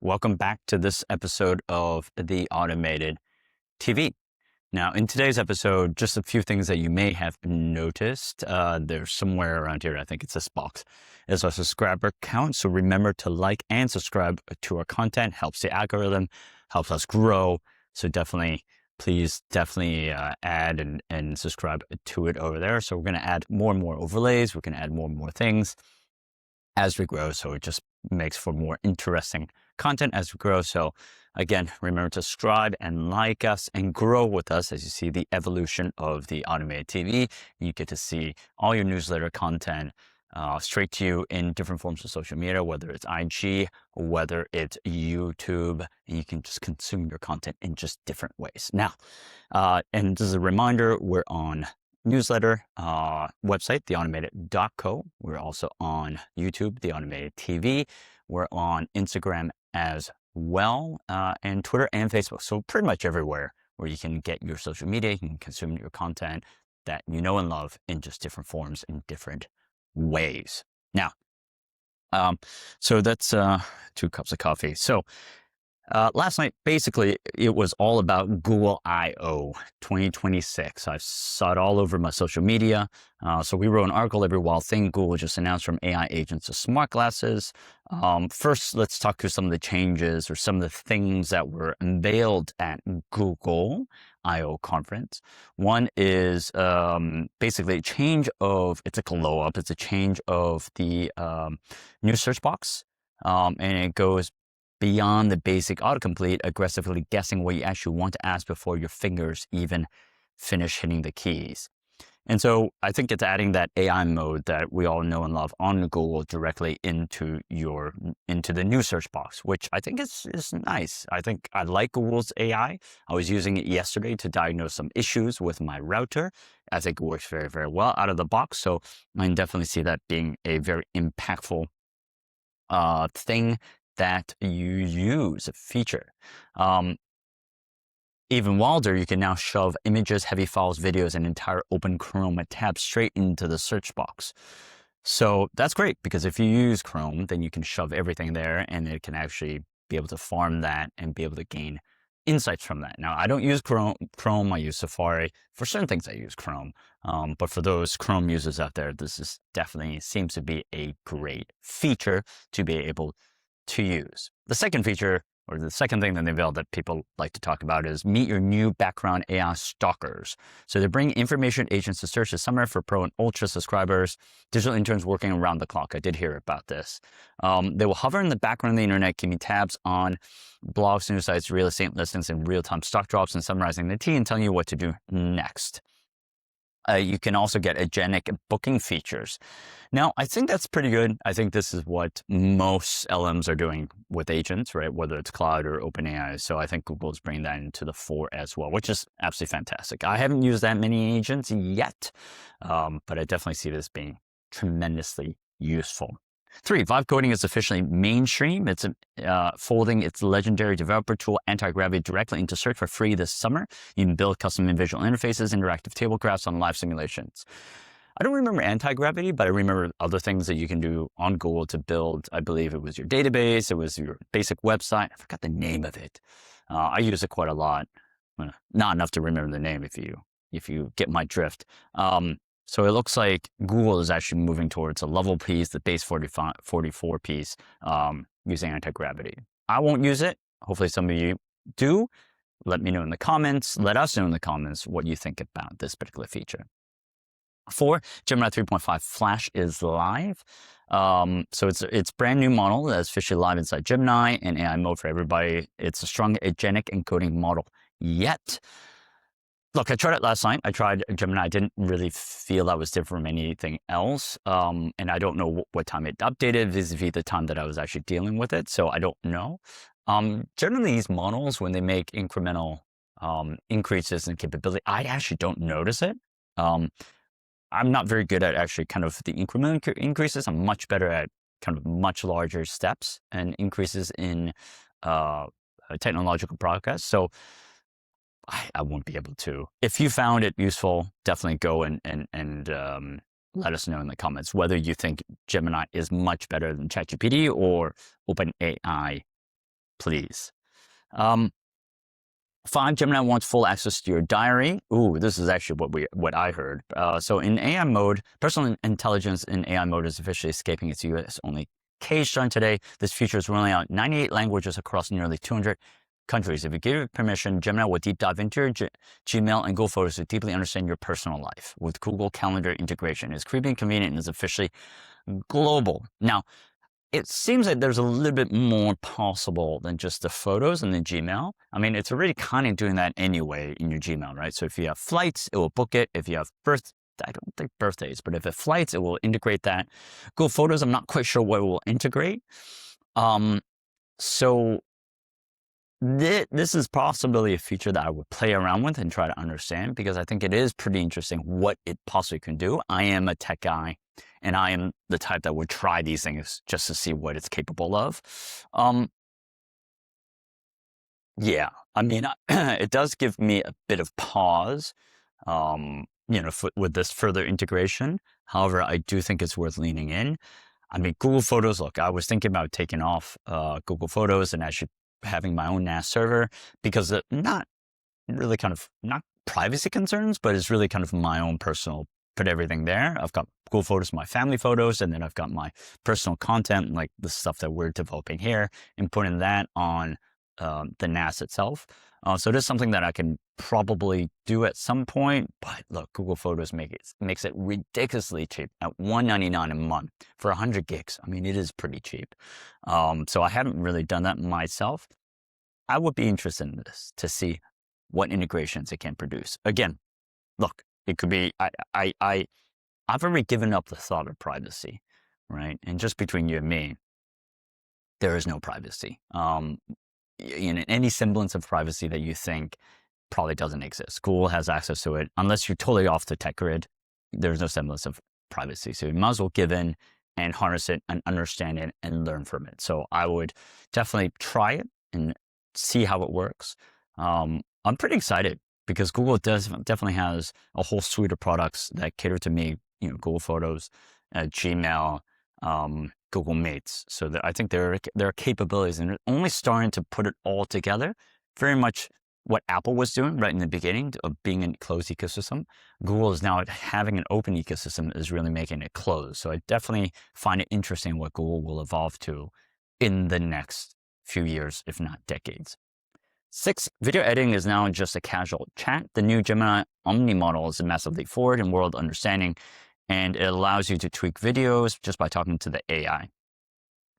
Welcome back to this episode of the Automated TV. Now, in today's episode, just a few things that you may have noticed. There's somewhere around here, I think it's this box, is our subscriber count. So remember to like and subscribe to our content. Helps the algorithm, helps us grow. So please add and subscribe to it over there. So we're going to add more and more overlays. We're going to add more and more things as we grow. So it just makes for more interesting content as we grow. So again, remember to subscribe and like us and grow with us as you see the evolution of the Automated TV. You get to see all your newsletter content straight to you in different forms of social media, whether it's IG, whether it's YouTube, and you can just consume your content in just different ways. Now, and this is a reminder, we're on newsletter website, theautomated.co. We're also on YouTube, The Automated TV. We're on Instagram as well, and Twitter and Facebook. So pretty much everywhere where you can get your social media, you can consume your content that you know and love in just different forms, in different ways. Now, so that's 2 cups of coffee. So last night, basically, it was all about Google I/O 2026. I saw it all over my social media. So we wrote an article every wild thing Google just announced, from AI agents to smart glasses. First, let's talk through some of the changes or some of the things that were unveiled at Google I/O conference. One is basically a change of, it's a glow up, it's a change of the new search box. And it goes beyond the basic autocomplete, aggressively guessing what you actually want to ask before your fingers even finish hitting the keys. And so I think it's adding that AI mode that we all know and love on Google directly into the new search box, which I think is nice. I think I like Google's AI. I was using it yesterday to diagnose some issues with my router. I think it works very, very well out of the box. So I can definitely see that being a very impactful thing that you use, a feature. Even wilder, you can now shove images, heavy files, videos, and entire open Chrome tab straight into the search box. So that's great, because if you use Chrome, then you can shove everything there and it can actually be able to farm that and be able to gain insights from that. Now, I don't use Chrome, I use Safari. For certain things, I use Chrome. But for those Chrome users out there, this is definitely seems to be a great feature to be able to use. The second feature, or the second thing that they unveiled that people like to talk about, is meet your new background AI stalkers. So they bring information agents to search the summer for Pro and Ultra subscribers, digital interns working around the clock. I did hear about this. They will hover in the background of the internet, keeping tabs on blogs, news sites, real estate listings, and real-time stock drops, and summarizing the tea and telling you what to do next. You can also get agentic booking features. Now, I think that's pretty good. I think this is what most LMs are doing with agents, right? Whether it's Cloud or OpenAI. So I think Google's bringing that into the fore as well, which is absolutely fantastic. I haven't used that many agents yet, but I definitely see this being tremendously useful. 3, VypCoding is officially mainstream. It's folding its legendary developer tool, Antigravity, directly into search for free this summer. You can build custom and visual interfaces, interactive table graphs on live simulations. I don't remember Antigravity, but I remember other things that you can do on Google to build. I believe it was your database, it was your basic website. I forgot the name of it. I use it quite a lot. Not enough to remember the name if you get my drift. So it looks like Google is actually moving towards a level piece, the base 44 piece, using Antigravity. I won't use it. Hopefully some of you do. Let me know in the comments. Let us know in the comments what you think about this particular feature. 4, Gemini 3.5 Flash is live. So it's brand new model that's officially live inside Gemini and AI mode for everybody. It's a strong agentic encoding model yet. Look, I tried it last night. I tried Gemini. I didn't really feel that was different from anything else. And I don't know what time it updated vis-a-vis the time that I was actually dealing with it. So I don't know. Generally, these models, when they make incremental increases in capability, I actually don't notice it. I'm not very good at actually kind of the incremental increases. I'm much better at kind of much larger steps and increases in technological progress. So I won't be able to. If you found it useful, definitely go and let us know in the comments whether you think Gemini is much better than ChatGPT or OpenAI please. 5, Gemini wants full access to your diary. Ooh, this is actually what I heard. So in AI mode, personal intelligence in AI mode is officially escaping its US-only cage starting today. This feature is rolling out 98 languages across nearly 200 countries. If you give it permission, Gemini will deep dive into your Gmail and Google Photos to deeply understand your personal life. With Google Calendar integration, it's creepy and convenient and is officially global. Now, it seems like there's a little bit more possible than just the photos in the Gmail. I mean, it's already kind of doing that anyway in your Gmail, right? So if you have flights, it will book it. If you have I don't think birthdays, but if it flights, it will integrate that. Google Photos, I'm not quite sure what it will integrate. So this is possibly a feature that I would play around with and try to understand, because I think it is pretty interesting what it possibly can do. I am a tech guy, and I am the type that would try these things just to see what it's capable of. Yeah, I mean, it does give me a bit of pause, with this further integration. However, I do think it's worth leaning in. I mean, Google Photos, look, I was thinking about taking off Google Photos and actually having my own NAS server, because not privacy concerns, but it's really kind of my own personal, put everything there. I've got Google Photos, my family photos, and then I've got my personal content, like the stuff that we're developing here, and putting that on the NAS itself. So it is something that I can probably do at some point, but look, Google Photos makes it ridiculously cheap at $199 a month for 100 gigs. I mean, it is pretty cheap. So I haven't really done that myself. I would be interested in this to see what integrations it can produce. Again, look, it could be, I've already given up the thought of privacy, right? And just between you and me, there is no privacy. Any semblance of privacy that you think probably doesn't exist. Google has access to it. Unless you're totally off the tech grid, there's no semblance of privacy. So you might as well give in and harness it and understand it and learn from it. So I would definitely try it and see how it works. I'm pretty excited because Google definitely has a whole suite of products that cater to me, Google Photos, Gmail, Google Mates. So I think there are capabilities, and they're only starting to put it all together. Very much what Apple was doing right in the beginning of being a closed ecosystem. Google is now having an open ecosystem is really making it closed. So I definitely find it interesting what Google will evolve to in the next few years, if not decades. 6, video editing is now just a casual chat. The new Gemini Omni model is a massive leap forward in world understanding, and it allows you to tweak videos just by talking to the AI.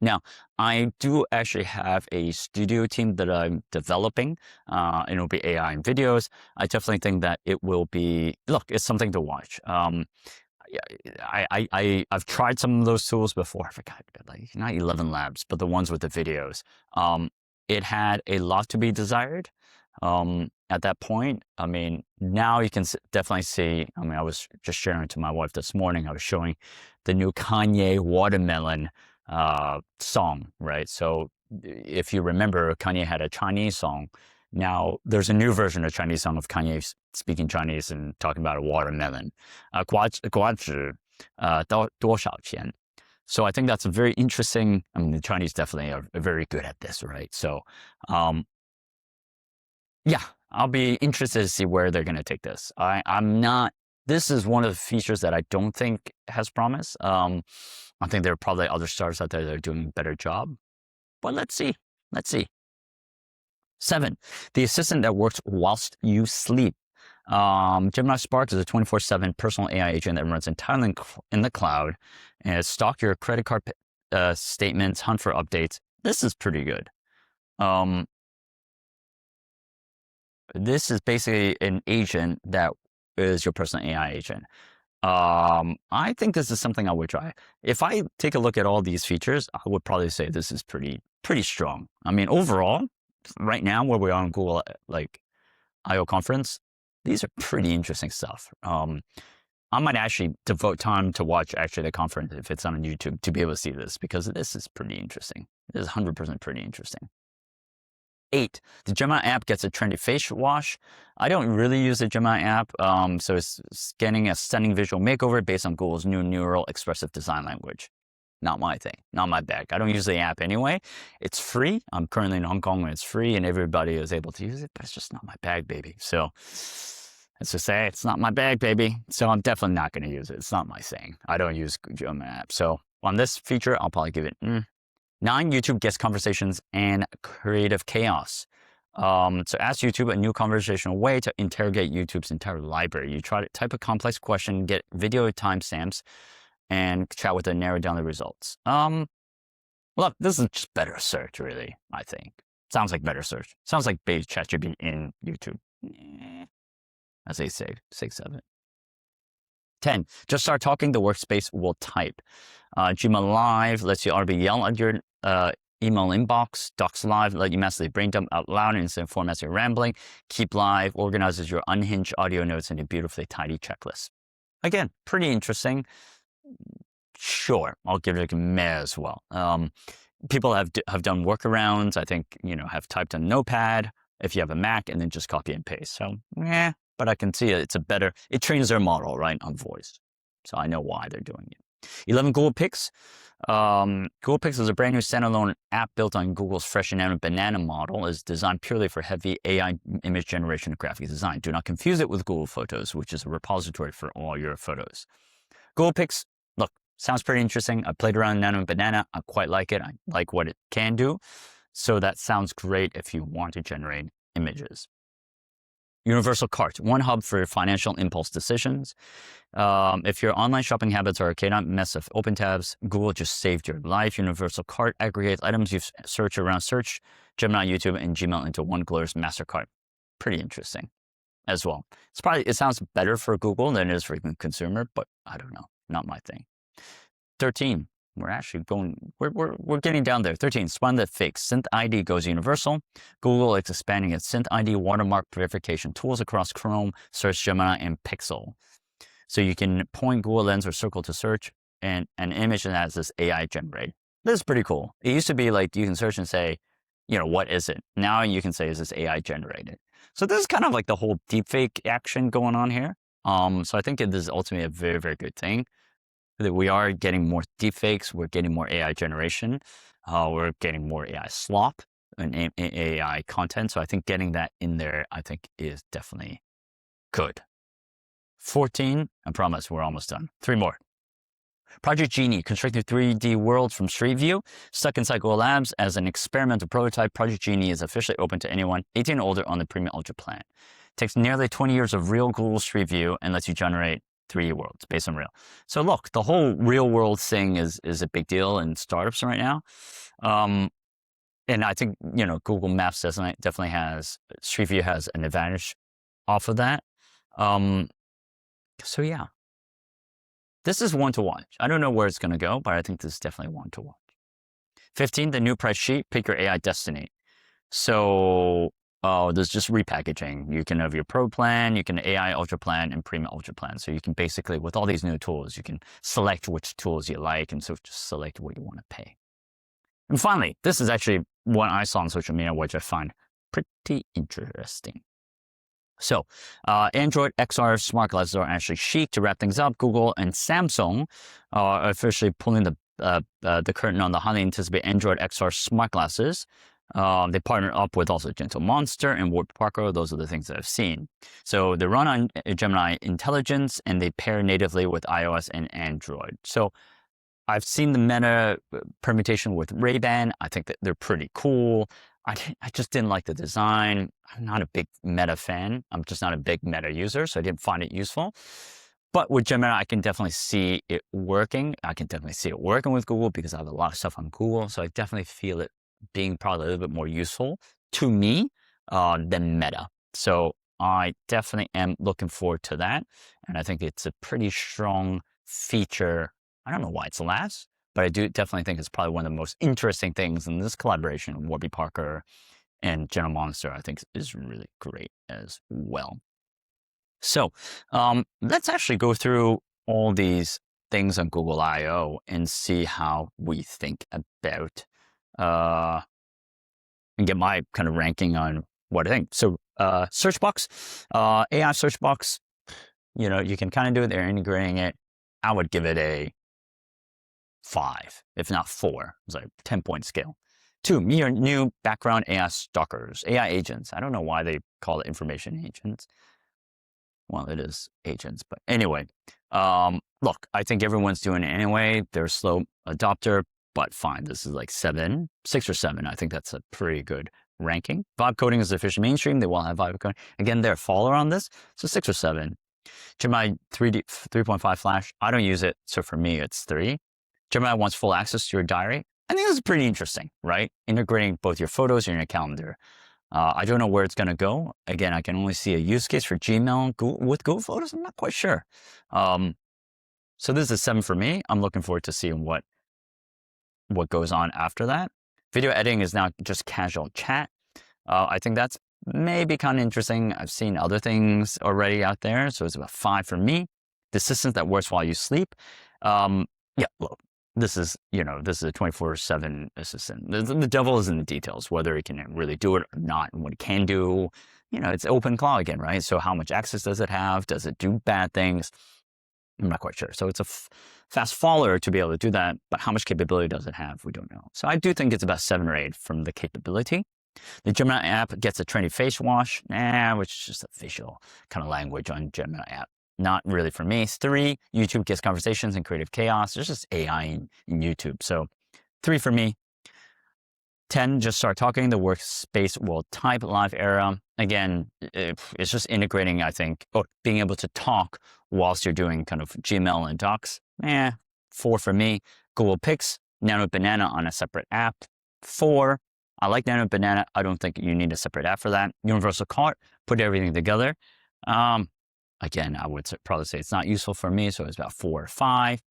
Now, I do actually have a studio team that I'm developing, and it'll be AI in videos. I definitely think that it will be, look, it's something to watch. I've tried some of those tools before. I forgot, like not 11 Labs, but the ones with the videos. It had a lot to be desired at that point. I mean, now you can definitely see, I mean, I was just sharing to my wife this morning, I was showing the new Kanye Watermelon song, right? So if you remember, Kanye had a Chinese song. Now there's a new version of Chinese song of Kanye speaking Chinese and talking about a watermelon. 瓜子多少钱? So I think that's a very interesting, I mean, the Chinese definitely are very good at this, right? So, yeah, I'll be interested to see where they're going to take this. This is one of the features that I don't think has promise. I think there are probably other startups out there that are doing a better job, but let's see. 7, the assistant that works whilst you sleep. GeminiSparks is a 24/7 personal AI agent that runs entirely in the cloud and stalk your credit card statements, hunt for updates. This is pretty good. This is basically an agent that is your personal AI agent. I think this is something I would try. If I take a look at all these features, I would probably say this is pretty strong. I mean, overall, right now where we are on Google I/O conference, these are pretty interesting stuff. I might actually devote time to watch the conference if it's on YouTube to be able to see this, because this is pretty interesting. It is 100% pretty interesting. 8, the Gemini app gets a trendy face wash. I don't really use the Gemini app, so it's getting a stunning visual makeover based on Google's new neural expressive design language. not my thing, not my bag. I don't use the app anyway. It's free. I'm currently in Hong Kong when it's free and everybody is able to use it, but it's just not my bag, baby. So let's just say it's not my bag, baby. So I'm definitely not going to use it. It's not my thing. I don't use Gemini app. So on this feature, I'll probably give it 9. YouTube gets conversations and creative chaos. So ask YouTube a new conversational way to interrogate YouTube's entire library. You try to type a complex question, get video timestamps, and chat with it, narrow down the results. Look, this is just better search, really, I think. Sounds like better search. Sounds like base ChatGPT in YouTube. As they say, 6, 7. 10, just start talking, the workspace will type. Gmail Live lets you already yell at your email inbox. Docs Live let you massively brain dump out loud instead of format your rambling. Keep Live organizes your unhinged audio notes into a beautifully tidy checklist. Again, pretty interesting. Sure, I'll give it a meh as well. People have done workarounds. I think, have typed on Notepad if you have a Mac and then just copy and paste. So, but I can see it trains their model, right, on voice. So I know why they're doing it. 11, Google Pics. Google Pics is a brand new standalone app built on Google's fresh and banana model. Is designed purely for heavy AI image generation and graphic design. Do not confuse it with Google Photos, which is a repository for all your photos. Google Pics, look, sounds pretty interesting. I played around Nano and Banana. I quite like it. I like what it can do. So that sounds great if you want to generate images. Universal Cart, one hub for financial impulse decisions. If your online shopping habits are a chaotic mess of open tabs, Google just saved your life. Universal Cart aggregates items you search around Search, Gemini, YouTube, and Gmail into one glorious master cart. Pretty interesting as well. It sounds better for Google than it is for the consumer, but I don't know, not my thing. 13, we're getting down there. 13, Spun the Fix. Synth ID goes universal. Google is expanding its Synth ID watermark verification tools across Chrome, Search, Gemini, and Pixel. So you can point Google Lens or Circle to search and an image that has this AI generate. This is pretty cool. It used to be like you can search and say, what is it? Now you can say, is this AI generated? So this is kind of like the whole deepfake action going on here. So I think it is ultimately a very, very good thing that we are getting more deepfakes. We're getting more AI generation. We're getting more AI slop and AI content. So I think getting that in there, I think is definitely good. 14, I promise we're almost done. 3 more. Project Genie, constructing 3D worlds from Street View. Stuck inside Google Labs as an experimental prototype, Project Genie is officially open to anyone 18 and older on the Premium Ultra plan. Takes nearly 20 years of real Google Street View and lets you generate 3D worlds based on real. So look, the whole real world thing is a big deal in startups right now. And I think, Google Maps definitely has, Street View has an advantage off of that. So yeah, this is one to watch. I don't know where it's going to go, but I think this is definitely one to watch. 15, the new price sheet, pick your AI destiny. So there's just repackaging. You can have your Pro plan, you can AI Ultra plan, and Premium Ultra plan. So you can basically, with all these new tools, you can select which tools you like, and so just select what you want to pay. And finally, this is actually what I saw on social media, which I find pretty interesting. So Android XR smart glasses are actually chic. To wrap things up, Google and Samsung are officially pulling the curtain on the highly anticipated Android XR smart glasses. They partnered up with also Gentle Monster and Warby Parker. Those are the things that I've seen. So they run on Gemini Intelligence and they pair natively with iOS and Android. So I've seen the Meta permutation with Ray-Ban. I think that they're pretty cool. I just didn't like the design. I'm not a big Meta fan. I'm just not a big Meta user, so I didn't find it useful. But with Gemini, I can definitely see it working. I can definitely see it working with Google because I have a lot of stuff on Google. So I definitely feel it being probably a little bit more useful to me than Meta. So I definitely am looking forward to that. And I think it's a pretty strong feature. I don't know why it's last, but I do definitely think it's probably one of the most interesting things in this collaboration. Warby Parker and Gentle Monster, I think, is really great as well. So let's actually go through all these things on Google I/O and see how we think about and get my kind of ranking on what I think. So search box, AI search box, you can kind of do it. They're integrating it. I would give it a 5, if not 4. It's like 10-point scale. 2, new background AI Stalkers, AI agents. I don't know why they call it information agents. Well, it is agents, but anyway. Look, I think everyone's doing it anyway. They're a slow adopter, but fine. This is like 6 or 7. I think that's a pretty good ranking. VypCoding is official mainstream. They will have VypCoding. Again, they're a follower on this, so 6 or 7. Gemini 3.5 Flash, I don't use it, so for me, it's 3. Gemini wants full access to your diary. I think this is pretty interesting, right? Integrating both your photos and your calendar. I don't know where it's going to go. Again, I can only see a use case for Gmail with Google Photos. I'm not quite sure. So this is a 7 for me. I'm looking forward to seeing what goes on after that. Video editing is now just casual chat. I think that's maybe kind of interesting. I've seen other things already out there, so it's about 5 for me. The assistant that works while you sleep. Yeah, look, this is a 24/7 assistant. The devil is in the details, whether it can really do it or not, and what it can do. It's open cloud again, right? So how much access does it have? Does it do bad things? I'm not quite sure. So it's a fast follower to be able to do that, but how much capability does it have? We don't know. So I do think it's about 7 or 8 from the capability. The Gemini app gets a trendy face wash, which is just a visual kind of language on Gemini app. Not really for me. 3, YouTube gets conversations and creative chaos. There's just AI in YouTube. So 3 for me. 10, just start talking. The workspace will type live era. Again, it's just integrating, I think, or being able to talk whilst you're doing kind of Gmail and Docs. 4 for me. Google Pics, Nano Banana on a separate app. 4. I like Nano Banana. I don't think you need a separate app for that. Universal Cart, put everything together. Again, I would probably say it's not useful for me, so it's about 4 or 5.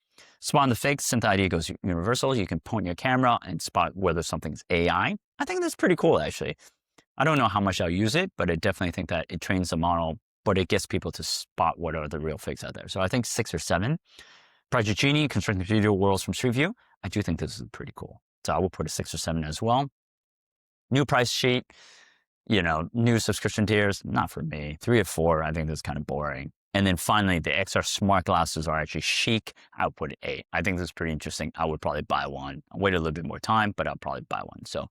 Spot the fake, synth ID goes universal. You can point your camera and spot whether something's AI. I think that's pretty cool, actually. I don't know how much I'll use it, but I definitely think that it trains the model, but it gets people to spot what are the real fakes out there. So I think 6 or 7. Project Genie, constructing digital worlds from Street View. I do think this is pretty cool. So I will put a 6 or 7 as well. New price sheet, new subscription tiers, not for me. 3 or 4, I think this is kind of boring. And then finally, the XR smart glasses are actually chic. I would put it 8. I think this is pretty interesting. I would probably buy one. I'll wait a little bit more time, but I'll probably buy one. So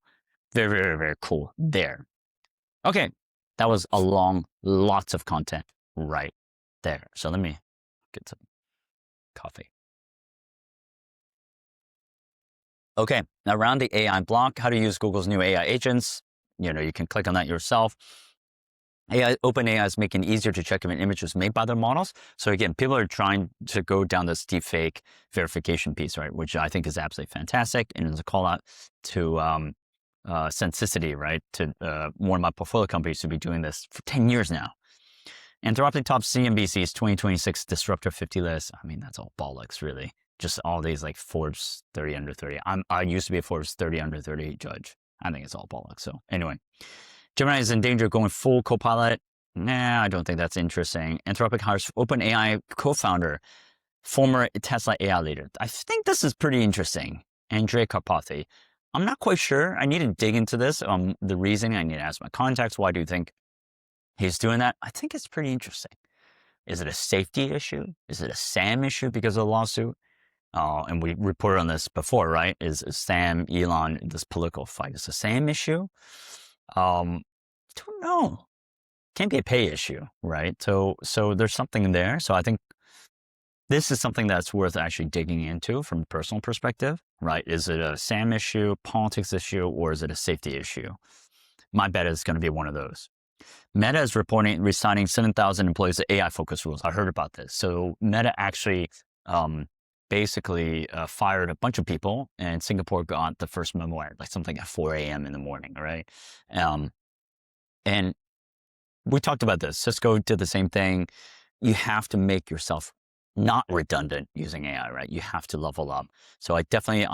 very, very, very cool there. Okay, that was lots of content right there. So let me get some coffee. Okay, now around the AI block, how to use Google's new AI agents. You can click on that yourself. OpenAI is making it easier to check if an image was made by their models. So again, people are trying to go down this deepfake verification piece, right? Which I think is absolutely fantastic. And it's a call out to Sensitivity, right? To one of my portfolio companies to be doing this for 10 years now. Anthropic tops CNBC's 2026 Disruptor 50 list. I mean, that's all bollocks, really. Just all these like Forbes 30 under 30. I used to be a Forbes 30 under 30 judge. I think it's all bollocks. So anyway, Gemini is in danger of going full Copilot. I don't think that's interesting. Anthropic hires OpenAI co-founder, former Tesla AI leader. I think this is pretty interesting. Andrej Karpathy. I'm not quite sure. I need to dig into this. The reasoning, I need to ask my contacts. Why do you think he's doing that? I think it's pretty interesting. Is it a safety issue? Is it a SAM issue because of the lawsuit? And we reported on this before, right? Is Sam, Elon, this political fight? Is it a SAM issue? Don't know. Can't be a pay issue, right? So there's something there. So I think this is something that's worth actually digging into from a personal perspective, right? Is it a SAM issue, politics issue, or is it a safety issue? My bet is going to be one of those. Meta is reporting resigning 7,000 employees to AI-focused rules. I heard about this. So Meta actually basically fired a bunch of people, and Singapore got the first memo at like something at 4 a.m. in the morning, right? And we talked about this. Cisco did the same thing. You have to make yourself not redundant using AI, right? You have to level up. So I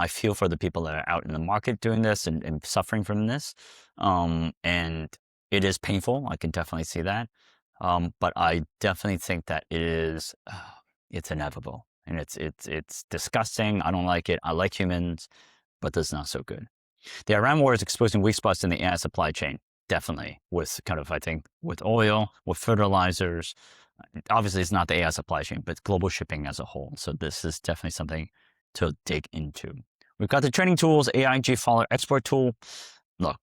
feel for the people that are out in the market doing this and suffering from this. And it is painful. I can definitely see that. But I definitely think that it's inevitable. And it's disgusting. I don't like it. I like humans, but this is not so good. The Iran war is exposing weak spots in the AI supply chain. Definitely, with kind of, I think, with oil, with fertilizers. Obviously, it's not the AI supply chain, but global shipping as a whole. So this is definitely something to dig into. We've got the training tools, AIG follower export tool. Look,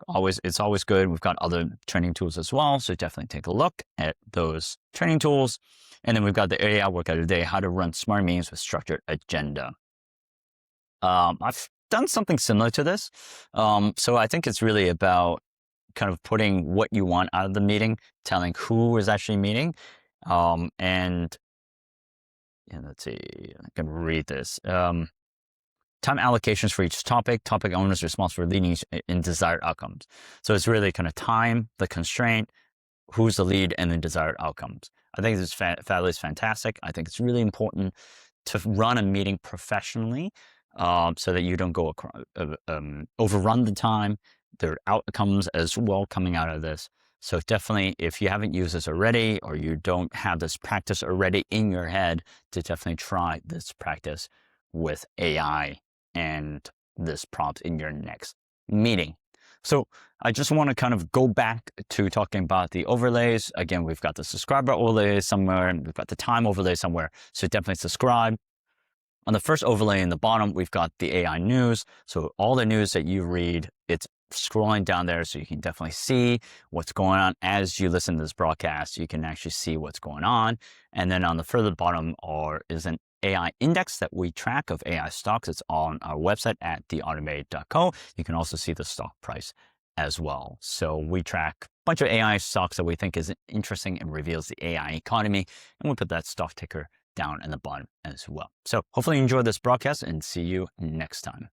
it's always good. We've got other training tools as well, so definitely take a look at those training tools. And then we've got the AI workout of the day, how to run smart meetings with structured agenda. I've done something similar to this. So I think it's really about kind of putting what you want out of the meeting, telling who is actually meeting. And let's see, I can read this. Time allocations for each topic owners responsible for leading in desired outcomes. So it's really kind of time, the constraint, who's the lead, and then desired outcomes. I think this is fabulous, fantastic. I think it's really important to run a meeting professionally so that you don't go overrun the time. There are outcomes as well coming out of this. So definitely, if you haven't used this already, or you don't have this practice already in your head, to definitely try this practice with AI and this prompt in your next meeting. So I just want to kind of go back to talking about the overlays. Again, we've got the subscriber overlay somewhere, and we've got the time overlay somewhere. So definitely subscribe. On the first overlay in the bottom, we've got the AI news. So all the news that you read, it's scrolling down there, so you can definitely see what's going on as you listen to this broadcast. You can actually see what's going on. And then on the further bottom is an AI index that we track of AI stocks. It's on our website at theautomated.co. You can also see the stock price as well. So we track a bunch of AI stocks that we think is interesting and reveals the AI economy. And we put that stock ticker down in the bottom as well. So hopefully you enjoyed this broadcast, and see you next time.